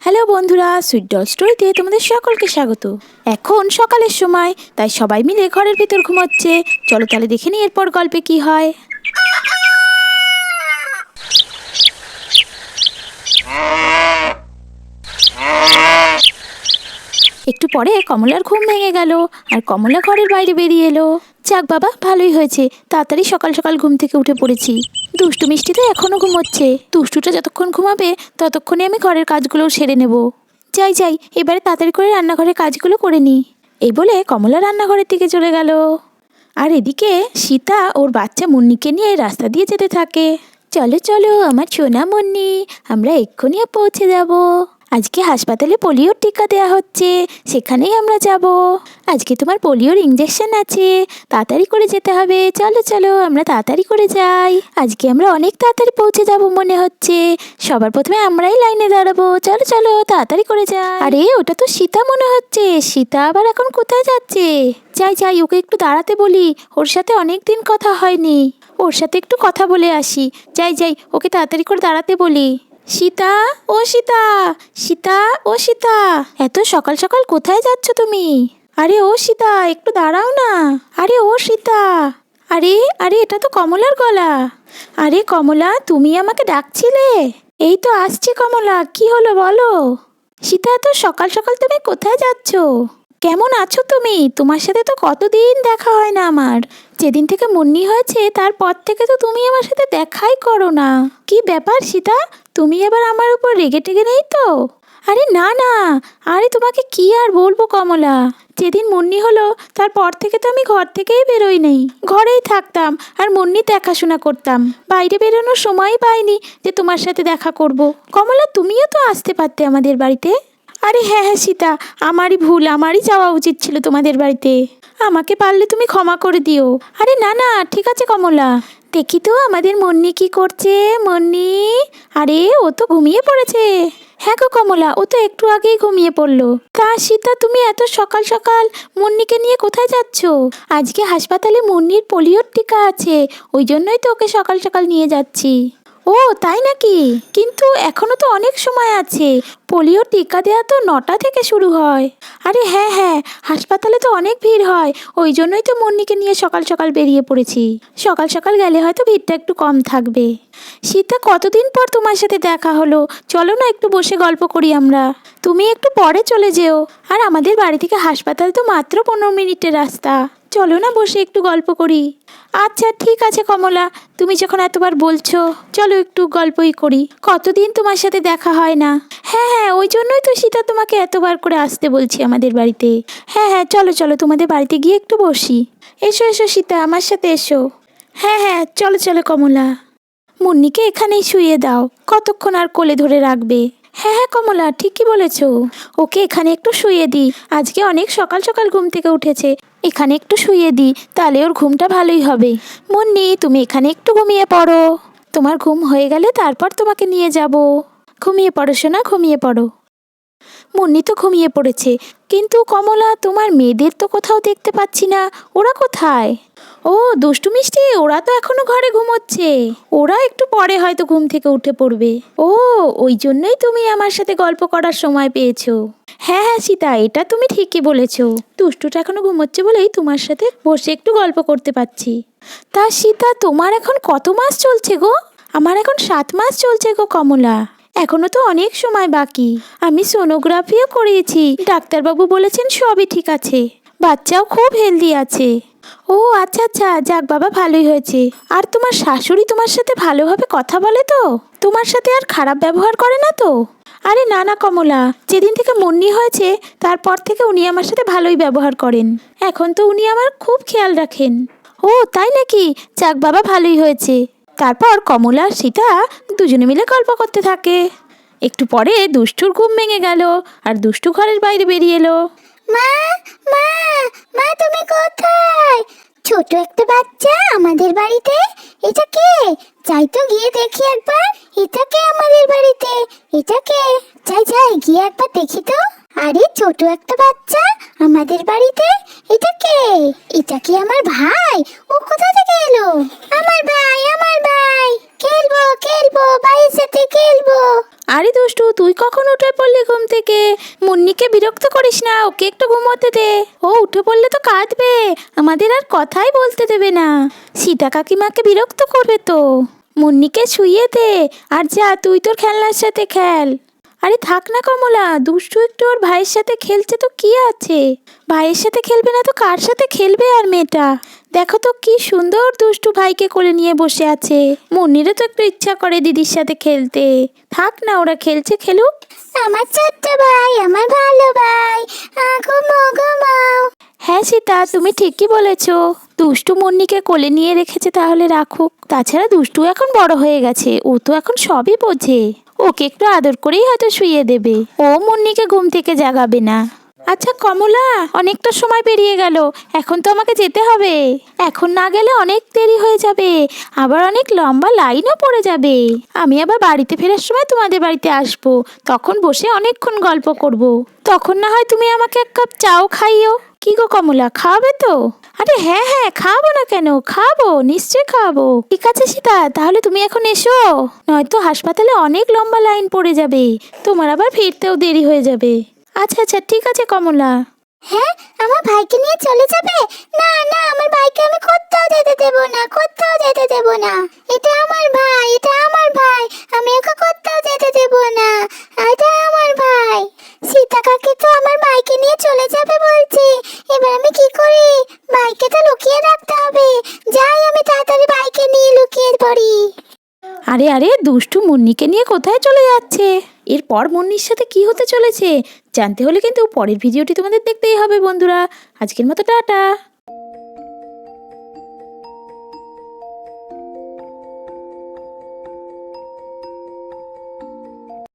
Hello বন্ধুরা, sweet doll স্টোরিতে তোমাদের সকলকে স্বাগত। এখন সকালের সময়, তাই সবাই মিলে ঘরের ভিতর ঘুমোচ্ছে। চলো তাহলে দেখে নিই এরপর গল্পে কি হয়। একটু পরে কমলার ঘুম ভেঙে গেল আর কমলা ঘরের বাইরে বেরিয়ে এলো। যাক বাবা, ভালোই হয়েছে, তাড়াতাড়ি সকাল সকাল ঘুম থেকে উঠে পড়েছি। দুষ্টু মিষ্টি তো এখনো ঘুমোচ্ছে। দুষ্টুটা যতক্ষণ ঘুমাবে ততক্ষণে আমি ঘরের কাজগুলো সেরে নেব। যাই যাই, এবারে তাড়াতাড়ি করে রান্নাঘরের কাজগুলো করে নিই। এই বলে কমলা রান্নাঘরের দিকে চলে গেল। আর এদিকে সীতা ওর বাচ্চা মুন্নিকে নিয়ে রাস্তা দিয়ে যেতে থাকে। চলো চলো আমার সোনা মুন্নি, আমরা এক্ষুনি পৌঁছে যাব। আজকে হাসপাতালে পোলিওর টিকা দেওয়া হচ্ছে, সেখানেই আমরা যাব। আজকে তোমার পোলিওর ইঞ্জেকশন আছে, তাড়াতাড়ি করে যেতে হবে। চলো চলো আমরা তাড়াতাড়ি করে যাই। আজকে আমরা অনেক তাড়াতাড়ি পৌঁছে যাব মনে হচ্ছে। সবার প্রথমে আমরাই লাইনে দাঁড়াবো। চলো চলো তাড়াতাড়ি করে যাই। আরে ওটা তো সীতা মনে হচ্ছে। সীতা আবার এখন কোথায় যাচ্ছে? যাই যাই, ওকে একটু দাঁড়াতে বলি, ওর সাথে অনেক দিন কথা হয়নি। ওর সাথে একটু কথা বলে আসি। যাই যাই, ওকে তাড়াতাড়ি করে দাঁড়াতে বলি। সীতা, ও সীতা, সীতা, ও সীতা, এত সকাল সকাল কোথায় যাচ্ছ তুমি? আরে ও সীতা, একটু দাঁড়াও না। আরে ও সীতা, আরে আরে এটা তো কমলার গলা। আরে কমলা, তুমি আমাকে ডাকছিলে? এই তো আসছি কমলা, কি হলো বলো। সীতা, এত সকাল সকাল তুমি কোথায় যাচ্ছ? কেমন আছো তুমি? তোমার সাথে তো কতদিন দেখা হয় না আমার। যেদিন থেকে মুন্নি হয়েছে তারপর থেকে তো তুমি আমার সাথে দেখাই করো না। কি ব্যাপার সীতা, তুমি এবার আমার উপর রেগে টেগে নেই তো? আরে না না, আরে তোমাকে কি আর বলবো কমলা, যেদিন মুন্নি হলো তারপর থেকে তো আমি ঘর থেকেই বেরোই নেই। ঘরেই থাকতাম আর মুন্নি দেখাশোনা করতাম। বাইরে বেরোনোর সময়ই পাইনি যে তোমার সাথে দেখা করব। কমলা, তুমিও তো আসতে পারতে আমাদের বাড়িতে। আরে হ্যাঁ হ্যাঁ সীতা, আমারই ভুল, আমারই যাওয়া উচিত ছিল তোমাদের বাড়িতে। আমাকে পারলে তুমি ক্ষমা করে দিও। আরে না না, ঠিক আছে কমলা। দেখি তো আমাদের মুন্নি কি করছে। মুন্নি, আরে ও তো ঘুমিয়ে পড়েছে। হ্যাঁ গো কমলা, ও তো একটু আগেই ঘুমিয়ে পড়লো। তা সীতা, তুমি এত সকাল সকাল মুন্নিকে নিয়ে কোথায় যাচ্ছ? আজকে হাসপাতালে মুন্নির পোলিওর টিকা আছে, ওই জন্যই তো ওকে সকাল সকাল নিয়ে যাচ্ছি। ও তাই নাকি? কিন্তু এখনো তো অনেক সময় আছে। পোলিও টিকা দেওয়া তো 9টা থেকে শুরু হয়। আরে হ্যাঁ হ্যাঁ, হাসপাতালে তো অনেক ভিড় হয়, ওই জন্যই তো মুন্নিকে নিয়ে সকাল সকাল বেরিয়ে পড়েছি। সকাল সকাল গেলে হয়তো ভিড়টা একটু কম থাকবে। সীতা, কতদিন পর তোমার সাথে দেখা হলো, চলো না একটু বসে গল্প করি আমরা। তুমি একটু পরে চলে যেও, আর আমাদের বাড়ি থেকে হাসপাতাল তো মাত্র 15 মিনিটের রাস্তা। চলো না বসে একটু গল্প করি। আচ্ছা ঠিক আছে কমলা, তুমি যখন এতবার বলছো, চলো একটু গল্পই করি। কতদিন তোমার সাথে দেখা হয় না। হ্যাঁ হ্যাঁ, ওই জন্যই তো সীতা তোমাকে এতবার করে আসতে বলছি আমাদের বাড়িতে। হ্যাঁ হ্যাঁ, চলো চলো তোমাদের বাড়িতে গিয়ে একটু বসি। এসো এসো সীতা, আমার সাথে এসো। হ্যাঁ হ্যাঁ, চলো চলো কমলা। মুন্নিকে এখানেই শুইয়ে দাও, কতক্ষণ আর কোলে ধরে রাখবে। হ্যাঁ হ্যাঁ কমলা, ঠিকই বলেছ, ওকে এখানে একটু শুইয়ে দিই। আজকে অনেক সকাল সকাল ঘুম থেকে উঠেছে, এখানে একটু শুইয়ে দিই, তাহলে ওর ঘুমটা ভালোই হবে। মুন্নি, তুমি এখানে একটু ঘুমিয়ে পড়ো। তোমার ঘুম হয়ে গেলে তারপর তোমাকে নিয়ে যাব। ঘুমিয়ে পড়ো সোনা, ঘুমিয়ে পড়ো। মুন্নি তো ঘুমিয়ে পড়েছে, কিন্তু কমলা, তোমার মেয়েদের তো কোথাও দেখতে পাচ্ছি না, ওরা কোথায়? ও দুষ্টু মিষ্টি, ওরা তো এখনো ঘরে ঘুমোচ্ছে। ওরা একটু পরে হয়তো ঘুম থেকে উঠে পড়বে। ও, ওই জন্যই তুমি আমার সাথে গল্প করার সময় পেয়েছো। হ্যাঁ হ্যাঁ সীতা, এটা তুমি ঠিকই বলেছো। দুষ্টুটা এখনো ঘুমোচ্ছে বলেই তোমার সাথে বসে একটু গল্প করতে পারছি। তা সীতা, তোমার এখন কত মাস চলছে গো? আমার এখন 7 মাস চলছে গো কমলা। এখনো তো অনেক সময় বাকি। আমি সোনোগ্রাফিও করিয়েছি, ডাক্তারবাবু বলেছেন সবই ঠিক আছে, বাচ্চাও খুব হেলদি আছে। ও আচ্ছা আচ্ছা, যাক বাবা, ভালোই হয়েছে। আর তোমার শাশুড়ি তোমার সাথে ভালোভাবে কথা বলে তো? তোমার সাথে আর খারাপ ব্যবহার করে না তো? আরে না না কমলা, যেদিন থেকে মুন্নি হয়েছে তারপর থেকে উনি আমার সাথে ভালোই ব্যবহার করেন। এখন তো উনি আমার খুব খেয়াল রাখেন। ও তাই নাকি? যাক বাবা, ভালোই হয়েছে। তারপর কমলা আর সীতা দুজনে মিলে গল্প করতে থাকে। একটু পরে দুষ্টুর ঘুম ভেঙে গেল আর দুষ্টু ঘরের বাইরে বেরিয়ে এলো। মা, মা, মা তুমি কোথায়? ছোট একটা বাচ্চা আমাদের বাড়িতে, এটা কে? যাই তো গিয়ে দেখি একবার, এটা কে আমাদের বাড়িতে? এটা কে? যাই যাই গিয়ে একবার দেখি তো। আরে ছোট একটা বাচ্চা আমাদের বাড়িতে, এটা কে? এটা কি আমার ভাই? ও কোথা থেকে এলো? আমার ভাই, আমার ভাই, খেলবো খেলবো, ভাইয়ের সাথে খেলবো। আরে দুষ্টু, তুই কখন উঠে পড়লি ঘুম থেকে? মুন্নিকে বিরক্ত করিস না, ওকে একটু ঘুমোতে দে। ও উঠে পড়লে তো কাঁদবে, আমাদের আর কথাই বলতে দেবে না। সীতা কাকিমাকে বিরক্ত করবে তো। মুন্নিকে শুইয়ে দে, আর যা তুই তোর খেলনার সাথে খেল। আরে থাক না কমলা, দুষ্টু একটু ওর ভাইয়ের সাথে খেলছে তো কি আছে? ভাইয়ের সাথে খেলবে না তো কার সাথে খেলবে? আর মেয়েটা দেখো তো কি সুন্দর দুষ্টু ভাইকে কোলে নিয়ে বসে আছে। মুন্নিরও তো একটু ইচ্ছা করে দিদির সাথে খেলতে। থাক না, ওরা খেলছে খেলুক। আমার ছোট্ট ভাই, আমার ভালো ভাই, ঘুমাও ঘুমাও। হ্যাঁ সীতা, তুমি ঠিকই বলেছো। দুষ্টু মুন্নিকে কোলে নিয়ে রেখেছে, তাহলে রাখুক। তাছাড়া দুষ্টু এখন বড় হয়ে গেছে, ও তো এখন সবই বোঝে। ওকে একটু আদর করেই হয়তো শুইয়ে দেবে, ও মুন্নিকে ঘুম থেকে জাগাবে না। আচ্ছা কমলা, অনেকটা সময় পেরিয়ে গেল, এখন তো আমাকে যেতে হবে। এখন না গেলে অনেক দেরি হয়ে যাবে, আবার অনেক লম্বা লাইনও পড়ে যাবে। আমি আবার বাড়িতে ফেরার সময় তোমাদের বাড়িতে আসবো, তখন বসে অনেকক্ষণ গল্প করব। তখন না হয় তুমি আমাকে এক কাপ চাও খাইও। কি গো কমলা, খাওয়াবে তো? আরে হ্যাঁ হ্যাঁ, খাওয়াবো না কেন, খাবো, নিশ্চয়ই খাওয়াবো। ঠিক আছে সীতা, তাহলে তুমি এখন এসো, নয়তো হাসপাতালে অনেক লম্বা লাইন পড়ে যাবে, তোমার আবার ফিরতেও দেরি হয়ে যাবে। আচ্ছা আচ্ছা, ঠিক আছে কমলা। হ্যাঁ, আমার ভাইকে নিয়ে চলে যাবে? না না, আমার ভাইকে আমি কোথাও যেতে দেবো না, কোথাও যেতে দেবো না। এটা আমার ভাই, এটা আমার ভাই, আমি ওকে কোথাও যেতে দেবো না। এটা আমার ভাই। সীতা কাকি তো আমার ভাইকে নিয়ে চলে যাবে বলছে, এবার আমি কি করি? ভাইকে তো লুকিয়ে রাখতে হবে। যাই, আমি তাড়াতাড়ি ভাইকে নিয়ে লুকিয়ে পড়ি। আরে আরে, দুষ্টু মুন্নিকে নিয়ে কোথায় চলে যাচ্ছে? এরপর মুন্নির সাথে কি হতে চলেছে জানতে হলে কিন্তু পরের ভিডিওটি তোমাদের দেখতেই হবে বন্ধুরা। আজকের মতো টাটা।